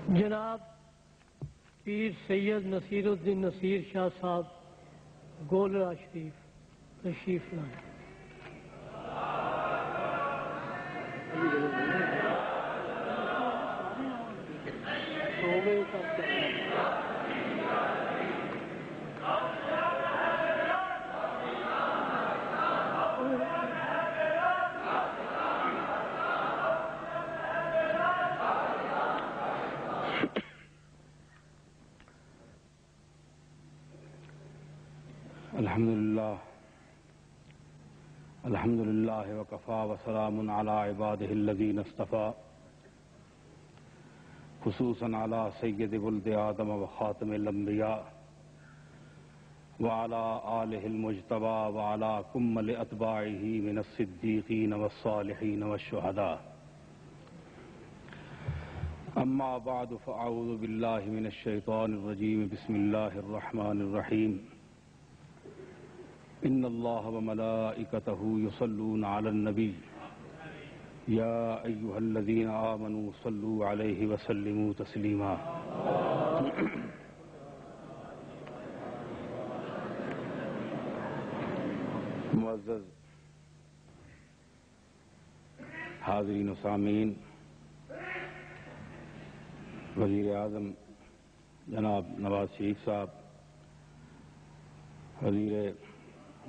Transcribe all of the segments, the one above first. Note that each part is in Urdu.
جناب پیر سید نصیر الدین نصیر شاہ صاحب گولڑا شریف تشریف لائیں۔ الحمد للہ وکفا وسلام علی عبادہ الذین اصطفیٰ خصوصاً علی سید ولد آدم وخاتم الانبیاء وعلی آلہ المجتبی وعلی کمل اتباعہ من الصدیقین والصالحین والشہداء اما بعد فاعوذ باللہ من الشیطان الرجیم بسم اللہ الرحمن الرحیم ان اللہ وملائکتہ یصلون علی النبی یا ایہا الذین آمنوا صلوا علیہ وسلموا تسلیما۔ معزز حاضرین و سامعین، وزیر اعظم جناب نواز شریف صاحب، وزیر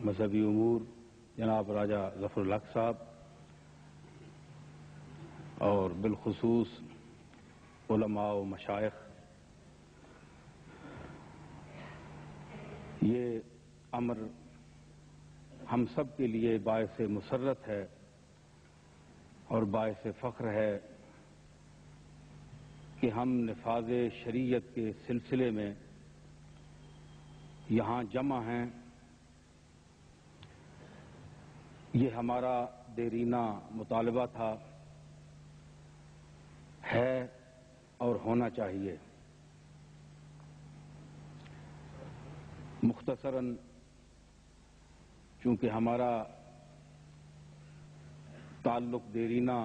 مذہبی امور جناب راجہ ظفر الحق صاحب، اور بالخصوص علماء و مشائخ، یہ امر ہم سب کے لیے باعث مسرت ہے اور باعث فخر ہے کہ ہم نفاذ شریعت کے سلسلے میں یہاں جمع ہیں۔ یہ ہمارا دیرینہ مطالبہ تھا، ہے اور ہونا چاہیے۔ مختصراً چونکہ ہمارا تعلق دیرینہ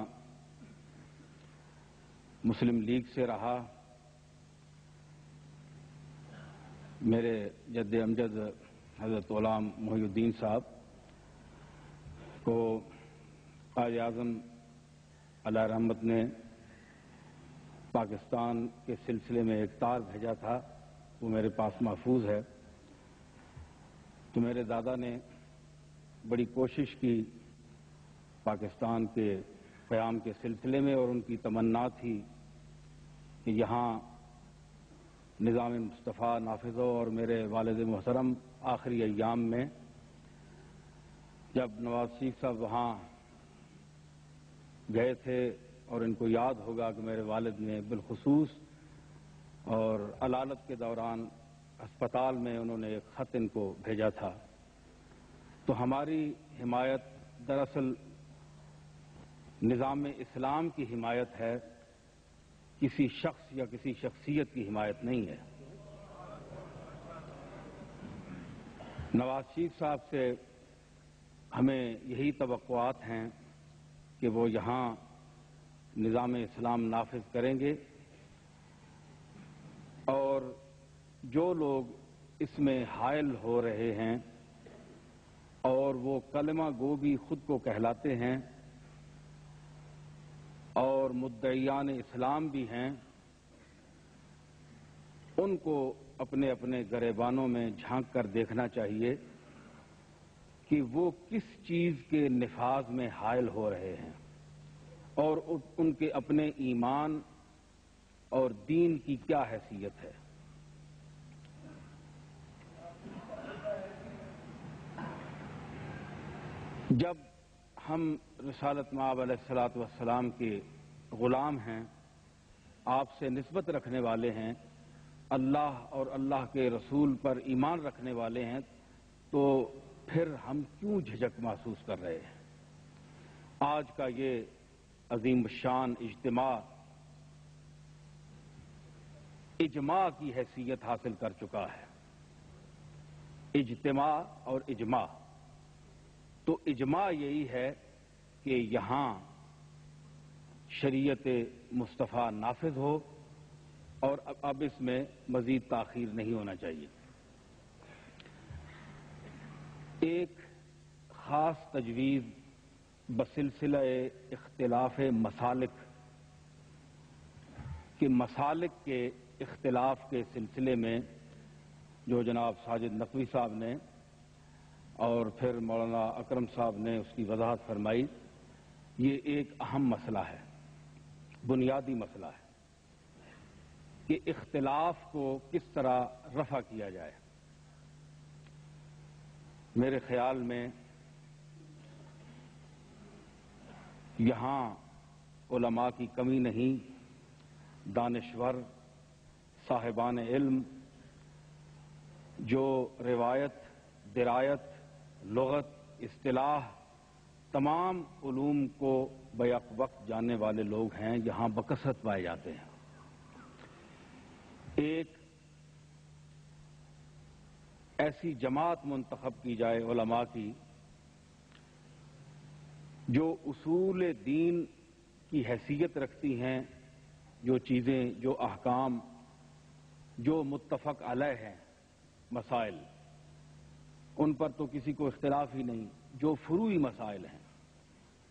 مسلم لیگ سے رہا، میرے جد امجد حضرت غلام محی الدین صاحب کو قائد اعظم علیہ رحمت نے پاکستان کے سلسلے میں ایک تار بھیجا تھا، وہ میرے پاس محفوظ ہے۔ تو میرے دادا نے بڑی کوشش کی پاکستان کے قیام کے سلسلے میں، اور ان کی تمنا تھی کہ یہاں نظام مصطفیٰ نافذ ہو۔ اور میرے والد محترم آخری ایام میں جب نواز شریف صاحب وہاں گئے تھے، اور ان کو یاد ہوگا کہ میرے والد نے بالخصوص اور علالت کے دوران ہسپتال میں انہوں نے ایک خط ان کو بھیجا تھا۔ تو ہماری حمایت دراصل نظام اسلام کی حمایت ہے، کسی شخص یا کسی شخصیت کی حمایت نہیں ہے۔ نواز شریف صاحب سے ہمیں یہی توقعات ہیں کہ وہ یہاں نظام اسلام نافذ کریں گے، اور جو لوگ اس میں حائل ہو رہے ہیں اور وہ کلمہ گو بھی خود کو کہلاتے ہیں اور مدعیان اسلام بھی ہیں، ان کو اپنے اپنے گریبانوں میں جھانک کر دیکھنا چاہیے کہ وہ کس چیز کے نفاذ میں حائل ہو رہے ہیں، اور ان کے اپنے ایمان اور دین کی کیا حیثیت ہے۔ جب ہم رسالت مآب علیہ الصلوۃ والسلام کے غلام ہیں، آپ سے نسبت رکھنے والے ہیں، اللہ اور اللہ کے رسول پر ایمان رکھنے والے ہیں، تو پھر ہم کیوں جھجک محسوس کر رہے ہیں؟ آج کا یہ عظیم شان اجتماع اجماع کی حیثیت حاصل کر چکا ہے۔ اجتماع اور اجماع، تو اجماع یہی ہے کہ یہاں شریعت مصطفیٰ نافذ ہو اور اب اس میں مزید تاخیر نہیں ہونا چاہیے۔ ایک خاص تجویز بسلسلہ اختلاف مسالک کہ مسالک کے اختلاف کے سلسلے میں جو جناب ساجد نقوی صاحب نے اور پھر مولانا اکرم صاحب نے اس کی وضاحت فرمائی، یہ ایک اہم مسئلہ ہے، بنیادی مسئلہ ہے کہ اختلاف کو کس طرح رفع کیا جائے۔ میرے خیال میں یہاں علماء کی کمی نہیں، دانشور صاحبان علم جو روایت، درایت، لغت، اصطلاح تمام علوم کو بیک وقت جاننے والے لوگ ہیں، یہاں بکثرت پائے جاتے ہیں۔ ایک ایسی جماعت منتخب کی جائے علماء کی جو اصول دین کی حیثیت رکھتی ہیں، جو چیزیں، جو احکام، جو متفق علیہ ہیں مسائل، ان پر تو کسی کو اختلاف ہی نہیں، جو فروعی مسائل ہیں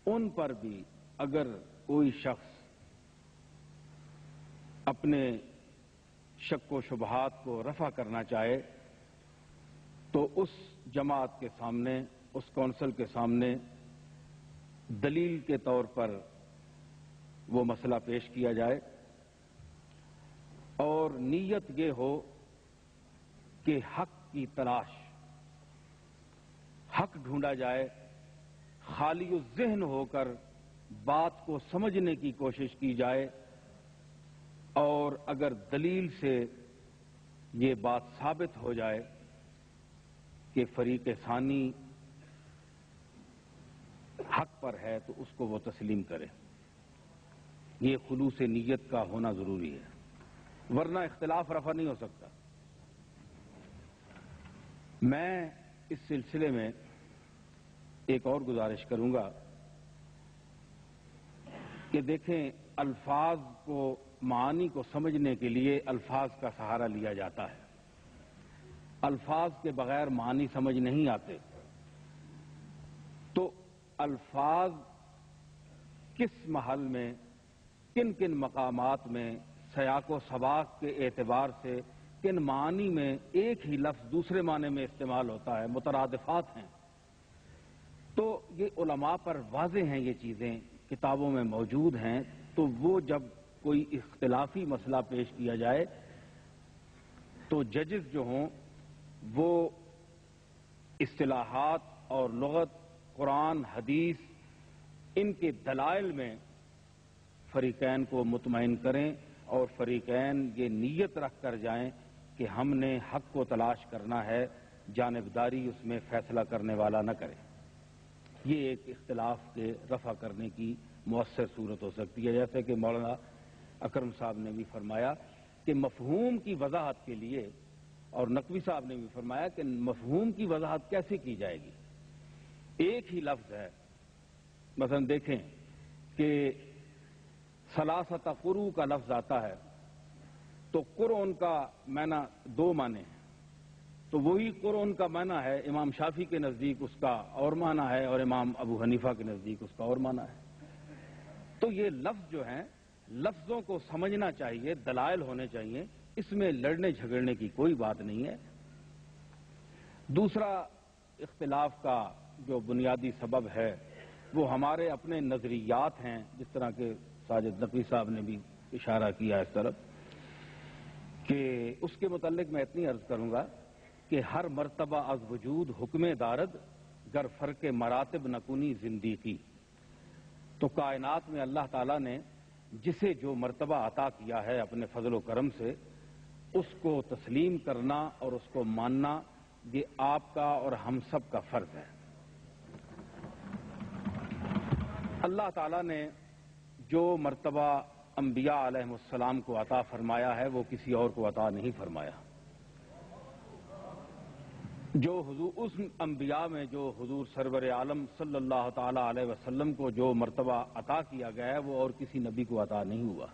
ان پر بھی اگر کوئی شخص اپنے شک و شبہات کو رفع کرنا چاہے تو اس جماعت کے سامنے، اس کونسل کے سامنے دلیل کے طور پر وہ مسئلہ پیش کیا جائے اور نیت یہ ہو کہ حق کی تلاش، حق ڈھونڈا جائے، خالی الذہن ہو کر بات کو سمجھنے کی کوشش کی جائے، اور اگر دلیل سے یہ بات ثابت ہو جائے کہ فریق ثانی حق پر ہے تو اس کو وہ تسلیم کرے۔ یہ خلوص نیت کا ہونا ضروری ہے، ورنہ اختلاف رفع نہیں ہو سکتا۔ میں اس سلسلے میں ایک اور گزارش کروں گا کہ دیکھیں، الفاظ کو، معانی کو سمجھنے کے لیے الفاظ کا سہارا لیا جاتا ہے، الفاظ کے بغیر معانی سمجھ نہیں آتے۔ تو الفاظ کس محل میں، کن کن مقامات میں، سیاق و سباق کے اعتبار سے کن معانی میں ایک ہی لفظ دوسرے معنی میں استعمال ہوتا ہے، مترادفات ہیں، تو یہ علماء پر واضح ہیں، یہ چیزیں کتابوں میں موجود ہیں۔ تو وہ جب کوئی اختلافی مسئلہ پیش کیا جائے تو ججز جو ہوں وہ اصطلاحات اور لغت، قرآن، حدیث، ان کے دلائل میں فریقین کو مطمئن کریں اور فریقین یہ نیت رکھ کر جائیں کہ ہم نے حق کو تلاش کرنا ہے، جانبداری اس میں فیصلہ کرنے والا نہ کرے۔ یہ ایک اختلاف کے رفع کرنے کی مؤثر صورت ہو سکتی ہے، جیسے کہ مولانا اکرم صاحب نے بھی فرمایا کہ مفہوم کی وضاحت کے لیے، اور نقوی صاحب نے بھی فرمایا کہ مفہوم کی وضاحت کیسے کی جائے گی۔ ایک ہی لفظ ہے، مثلا دیکھیں کہ ثلاثۃ قروء کا لفظ آتا ہے تو قرون کا معنی دو معنی ہیں، تو وہی قرون کا معنی ہے امام شافعی کے نزدیک اس کا اور معنی ہے اور امام ابو حنیفہ کے نزدیک اس کا اور معنی ہے۔ تو یہ لفظ جو ہیں، لفظوں کو سمجھنا چاہیے، دلائل ہونے چاہیے، اس میں لڑنے جھگڑنے کی کوئی بات نہیں ہے۔ دوسرا اختلاف کا جو بنیادی سبب ہے وہ ہمارے اپنے نظریات ہیں، جس طرح کہ ساجد نقوی صاحب نے بھی اشارہ کیا اس طرف، کہ اس کے متعلق میں اتنی عرض کروں گا کہ ہر مرتبہ از وجود حکم دارد گر فرق مراتب نکنی زندگی۔ تو کائنات میں اللہ تعالیٰ نے جسے جو مرتبہ عطا کیا ہے اپنے فضل و کرم سے، اس کو تسلیم کرنا اور اس کو ماننا، یہ آپ کا اور ہم سب کا فرض ہے۔ اللہ تعالیٰ نے جو مرتبہ انبیاء علیہ السلام کو عطا فرمایا ہے وہ کسی اور کو عطا نہیں فرمایا۔ جو حضور اس انبیاء میں جو حضور سرور عالم صلی اللہ تعالی علیہ وسلم کو جو مرتبہ عطا کیا گیا ہے وہ اور کسی نبی کو عطا نہیں ہوا.